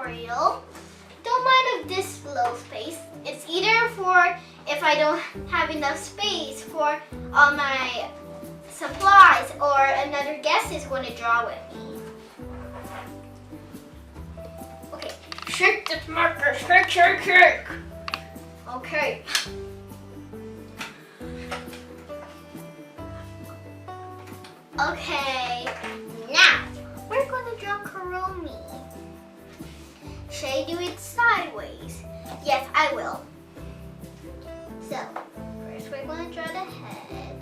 tutorial. Don't mind of this little space. It's either for if I don't have enough space for all my supplies or another guest is going to draw with me. Okay, shake this marker, shake, shake, shake. Okay. Okay, now we're going to draw Kuromi. Should I do it sideways? Yes, I will. So, first we're going to draw the head.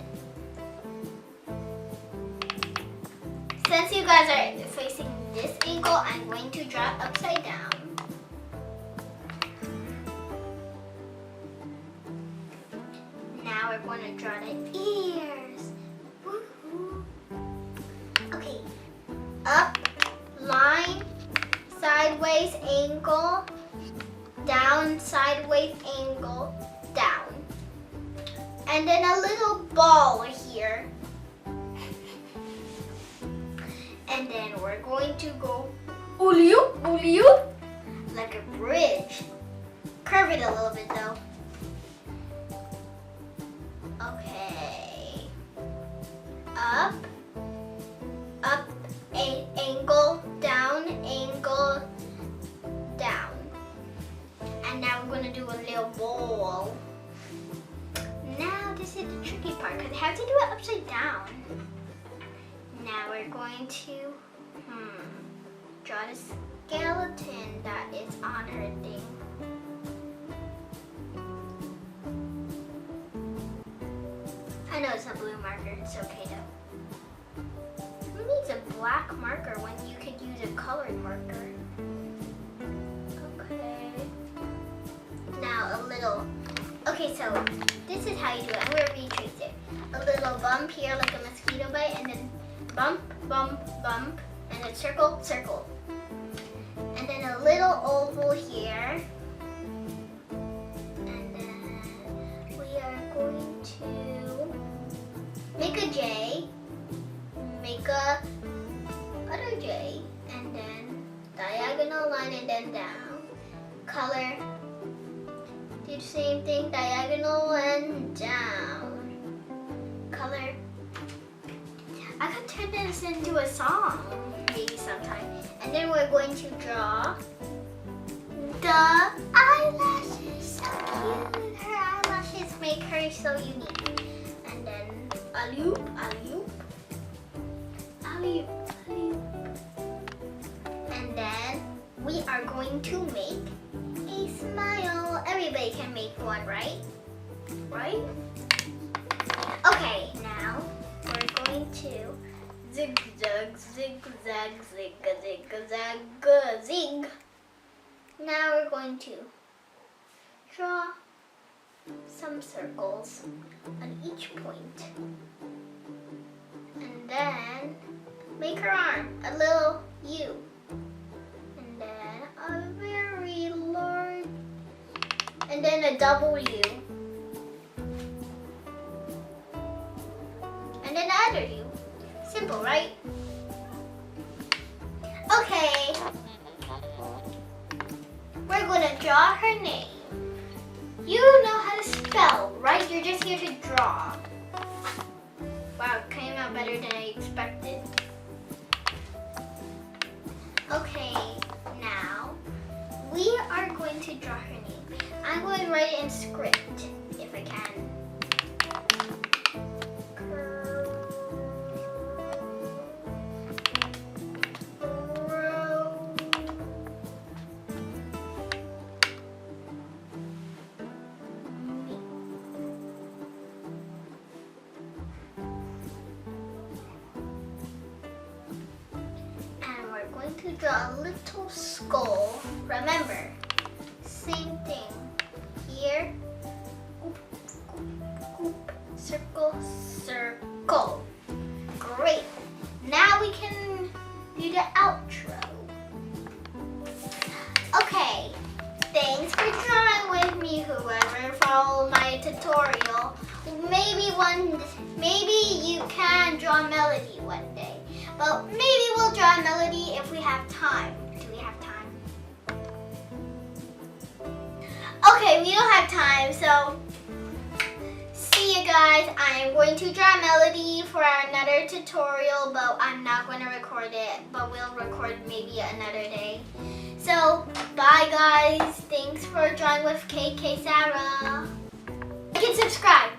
Since you guys are facing this angle, I'm going to draw upside down. Now we're going to draw the ears. Woo-hoo. Okay, up, line, sideways angle, down, sideways angle, down. And then a little ball here. And then we're going to go oolioop, oolioop, like a bridge. Curve it a little bit though. Okay. Up, up, angle, down, down. And now we're going to do a little bowl. Now this is the tricky part because I have to do it upside down. Now we're going to draw the skeleton that is on her thing. I know it's a blue marker, it's okay though. Who needs a black marker when you could use a colored marker? Okay. Now a little, okay, so this is how you do it. I'm going to retrace it. A little bump here like a mosquito bite, and then bump, bump, bump, and then circle, circle. And then a little oval here. And then we are going to make a J, make a other J, and then diagonal line and then down. Color, do the same thing, diagonal and down. Color. I could turn this into a song maybe sometime. And then we're going to draw the eyelashes. So cute. Her eyelashes make her so unique. And then a loop, a loop, a loop, a loop. And then we are going to make a smile. Everybody can make one, right? Right? Okay, now we're going to zigzag, zigzag, zig, zig, zag, zig. Now we're going to draw some circles on each point. And then make her arm a little U. And then a very large, and then a W. And then another U. Simple, right? Okay. We're gonna draw her name. You know how to spell, right? You're just here to draw. Wow, it came out better than I expected. Okay, now we are going to draw her name. I'm going to write it in script, if I can. To draw a little skull. Remember, same thing. Here, oop, oop, oop, circle, circle. Great. Now we can do the outro. Okay. Thanks for drawing with me, whoever followed my tutorial. Maybe you can draw Melody one day. But maybe we'll draw Melody if we have time. Do we have time? Okay, we don't have time, so see you guys. I am going to draw a melody for another tutorial, but I'm not going to record it, but we'll record maybe another day. So, bye guys. Thanks for drawing with KK Sarah. Like and subscribe.